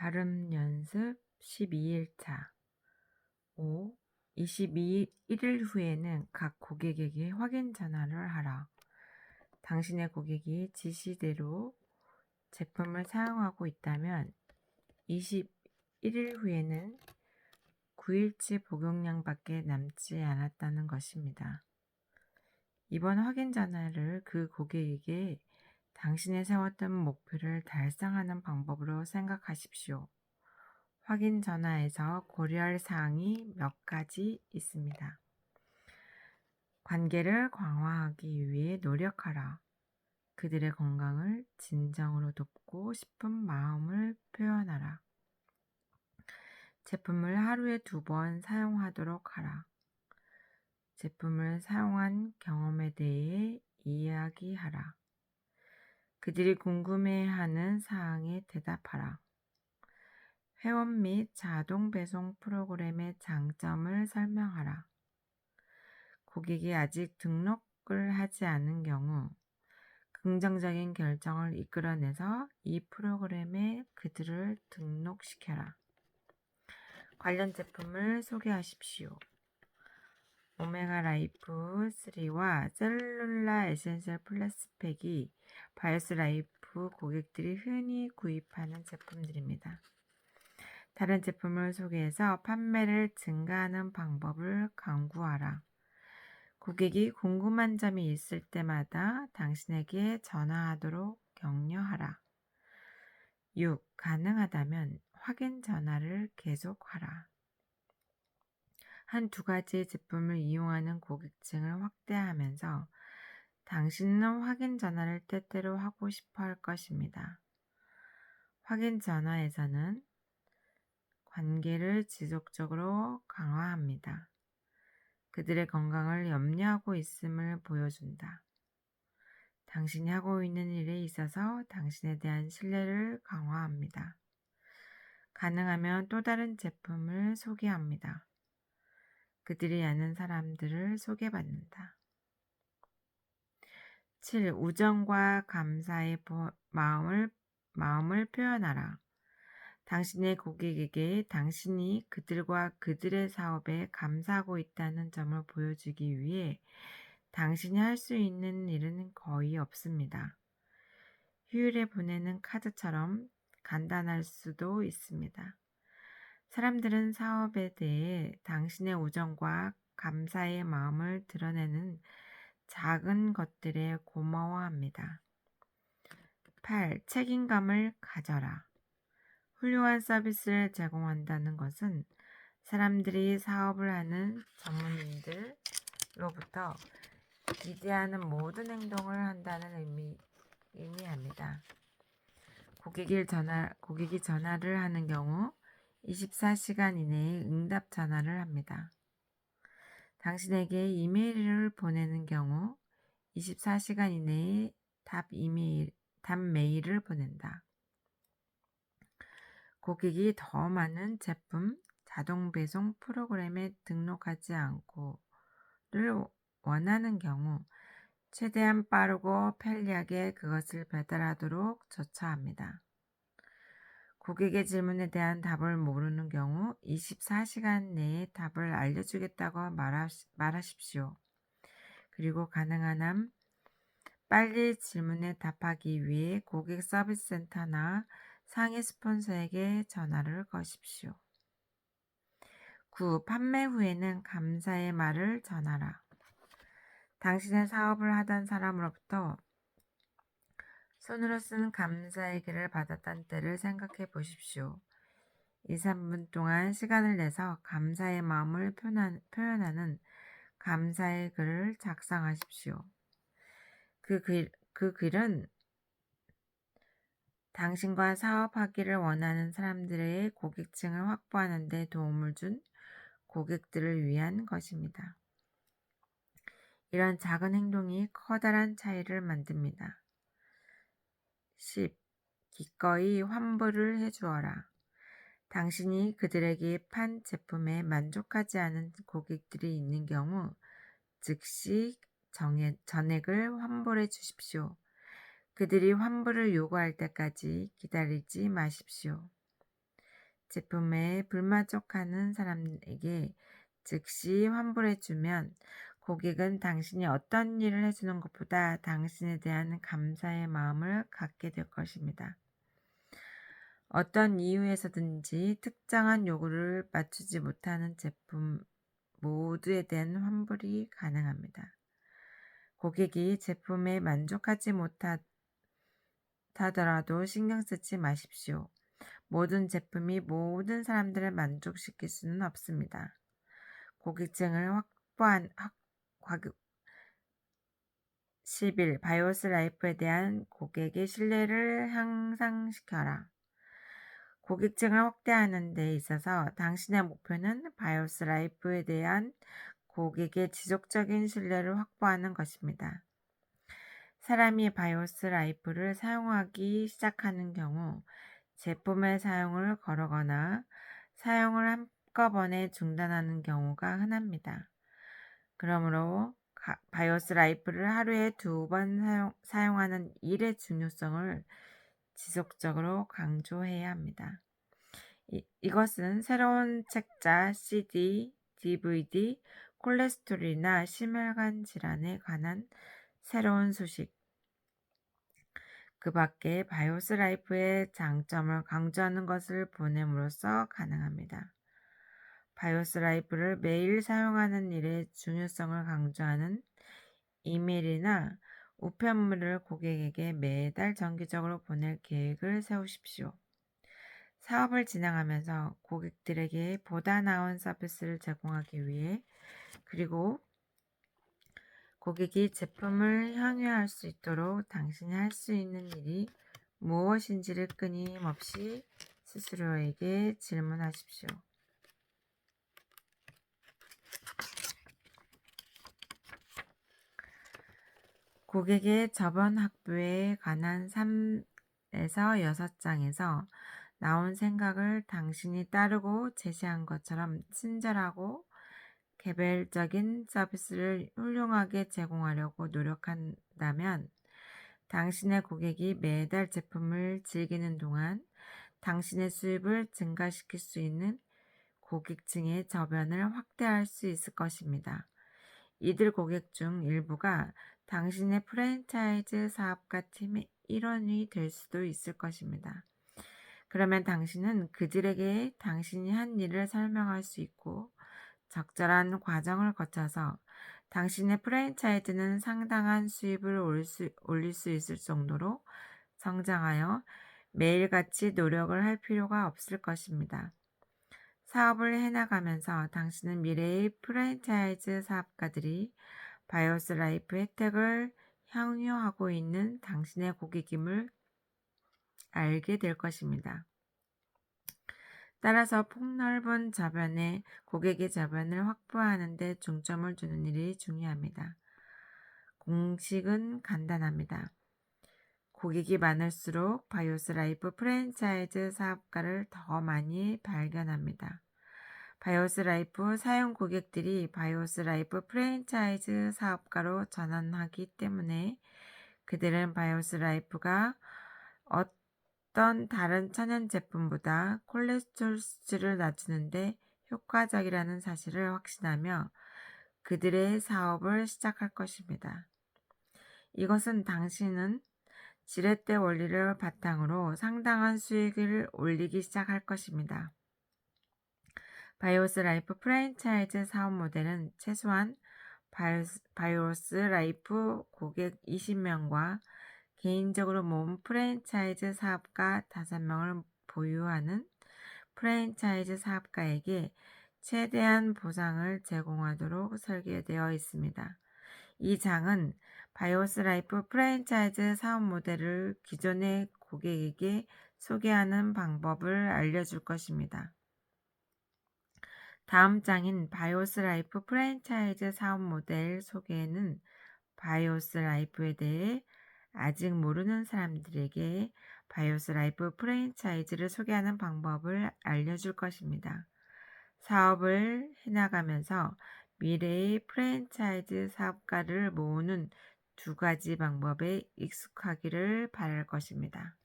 발음 연습 12일차. 5. 21일 후에는 각 고객에게 확인 전화를 하라. 당신의 고객이 지시대로 제품을 사용하고 있다면 21일 후에는 9일치 복용량밖에 남지 않았다는 것입니다. 이번 확인 전화를 그 고객에게 당신의 세웠던 목표를 달성하는 방법으로 생각하십시오. 확인 전화에서 고려할 사항이 몇 가지 있습니다. 관계를 강화하기 위해 노력하라. 그들의 건강을 진정으로 돕고 싶은 마음을 표현하라. 제품을 하루에 2번 사용하도록 하라. 제품을 사용한 경험에 대해 이야기하라. 그들이 궁금해하는 사항에 대답하라. 회원 및 자동 배송 프로그램의 장점을 설명하라. 고객이 아직 등록을 하지 않은 경우 긍정적인 결정을 이끌어내서 이 프로그램에 그들을 등록시켜라. 관련 제품을 소개하십시오. 오메가 라이프 3와 셀룰라 에센셜 플러스 팩이 바이오스 라이프 고객들이 흔히 구입하는 제품들입니다. 다른 제품을 소개해서 판매를 증가하는 방법을 강구하라. 고객이 궁금한 점이 있을 때마다 당신에게 전화하도록 격려하라. 6. 가능하다면 확인 전화를 계속하라. 한 2가지 제품을 이용하는 고객층을 확대하면서 당신은 확인 전화를 때때로 하고 싶어 할 것입니다. 확인 전화에서는 관계를 지속적으로 강화합니다. 그들의 건강을 염려하고 있음을 보여준다. 당신이 하고 있는 일에 있어서 당신에 대한 신뢰를 강화합니다. 가능하면 또 다른 제품을 소개합니다. 그들이 아는 사람들을 소개받는다. 7. 우정과 감사의 마음을 표현하라. 당신의 고객에게 당신이 그들과 그들의 사업에 감사하고 있다는 점을 보여주기 위해 당신이 할 수 있는 일은 거의 없습니다. 휴일에 보내는 카드처럼 간단할 수도 있습니다. 사람들은 사업에 대해 당신의 우정과 감사의 마음을 드러내는 작은 것들에 고마워합니다. 8. 책임감을 가져라. 훌륭한 서비스를 제공한다는 것은 사람들이 사업을 하는 전문인들로부터 기대하는 모든 행동을 한다는 의미합니다. 고객이 전화를 하는 경우 24시간 이내에 응답 전화를 합니다. 당신에게 이메일을 보내는 경우 24시간 이내에 답 메일을 보낸다. 고객이 더 많은 제품, 자동 배송 프로그램에 등록하지 않고를 원하는 경우 최대한 빠르고 편리하게 그것을 배달하도록 조처합니다. 고객의 질문에 대한 답을 모르는 경우 24시간 내에 답을 알려주겠다고 말하십시오. 그리고 가능한 한 빨리 질문에 답하기 위해 고객 서비스 센터나 상위 스폰서에게 전화를 거십시오. 9. 판매 후에는 감사의 말을 전하라. 당신의 사업을 하던 사람으로부터 손으로 쓴 감사의 글을 받았던 때를 생각해 보십시오. 2, 3분 동안 시간을 내서 감사의 마음을 표현하는 감사의 글을 작성하십시오. 그 글은 당신과 사업하기를 원하는 사람들의 고객층을 확보하는 데 도움을 준 고객들을 위한 것입니다. 이런 작은 행동이 커다란 차이를 만듭니다. 10. 기꺼이 환불을 해주어라. 당신이 그들에게 판 제품에 만족하지 않은 고객들이 있는 경우 즉시 전액을 환불해 주십시오. 그들이 환불을 요구할 때까지 기다리지 마십시오. 제품에 불만족하는 사람에게 즉시 환불해주면 고객은 당신이 어떤 일을 해주는 것보다 당신에 대한 감사의 마음을 갖게 될 것입니다. 어떤 이유에서든지 특정한 요구를 맞추지 못하는 제품 모두에 대한 환불이 가능합니다. 고객이 제품에 만족하지 못하더라도 신경 쓰지 마십시오. 모든 제품이 모든 사람들을 만족시킬 수는 없습니다. 고객층을 확보한 10일 바이오스 라이프에 대한 고객의 신뢰를 향상시켜라. 고객층을 확대하는 데 있어서 당신의 목표는 바이오스 라이프에 대한 고객의 지속적인 신뢰를 확보하는 것입니다. 사람이 바이오스 라이프를 사용하기 시작하는 경우 제품의 사용을 거르거나 사용을 한꺼번에 중단하는 경우가 흔합니다. 그러므로 바이오스 라이프를 하루에 2번 사용하는 일의 중요성을 지속적으로 강조해야 합니다. 이것은 새로운 책자, CD, DVD, 콜레스테롤이나 심혈관 질환에 관한 새로운 소식, 그 밖에 바이오스 라이프의 장점을 강조하는 것을 보냄으로써 가능합니다. 바이오스 라이프를 매일 사용하는 일의 중요성을 강조하는 이메일이나 우편물을 고객에게 매달 정기적으로 보낼 계획을 세우십시오. 사업을 진행하면서 고객들에게 보다 나은 서비스를 제공하기 위해 그리고 고객이 제품을 향유할 수 있도록 당신이 할 수 있는 일이 무엇인지를 끊임없이 스스로에게 질문하십시오. 고객의 저번 학부에 관한 3에서 6장에서 나온 생각을 당신이 따르고 제시한 것처럼 친절하고 개별적인 서비스를 훌륭하게 제공하려고 노력한다면 당신의 고객이 매달 제품을 즐기는 동안 당신의 수입을 증가시킬 수 있는 고객층의 저변을 확대할 수 있을 것입니다. 이들 고객 중 일부가 당신의 프랜차이즈 사업가 팀의 일원이 될 수도 있을 것입니다. 그러면 당신은 그들에게 당신이 한 일을 설명할 수 있고 적절한 과정을 거쳐서 당신의 프랜차이즈는 상당한 수입을 올릴 수 있을 정도로 성장하여 매일같이 노력을 할 필요가 없을 것입니다. 사업을 해나가면서 당신은 미래의 프랜차이즈 사업가들이 바이오스 라이프 혜택을 향유하고 있는 당신의 고객임을 알게 될 것입니다. 따라서 폭넓은 저변의 고객의 저변을 확보하는 데 중점을 두는 일이 중요합니다. 공식은 간단합니다. 고객이 많을수록 바이오스 라이프 프랜차이즈 사업가를 더 많이 발견합니다. 바이오스 라이프 사용 고객들이 바이오스 라이프 프랜차이즈 사업가로 전환하기 때문에 그들은 바이오스 라이프가 어떤 다른 천연 제품보다 콜레스테롤 수치를 낮추는데 효과적이라는 사실을 확신하며 그들의 사업을 시작할 것입니다. 이것은 당신은 지렛대 원리를 바탕으로 상당한 수익을 올리기 시작할 것입니다. 바이오스 라이프 프랜차이즈 사업 모델은 최소한 바이오스 라이프 고객 20명과 개인적으로 모은 프랜차이즈 사업가 5명을 보유하는 프랜차이즈 사업가에게 최대한 보상을 제공하도록 설계되어 있습니다. 이 장은 바이오스 라이프 프랜차이즈 사업 모델을 기존의 고객에게 소개하는 방법을 알려줄 것입니다. 다음 장인 바이오스 라이프 프랜차이즈 사업 모델 소개에는 바이오스 라이프에 대해 아직 모르는 사람들에게 바이오스 라이프 프랜차이즈를 소개하는 방법을 알려줄 것입니다. 사업을 해나가면서 미래의 프랜차이즈 사업가를 모으는 2가지 방법에 익숙하기를 바랄 것입니다.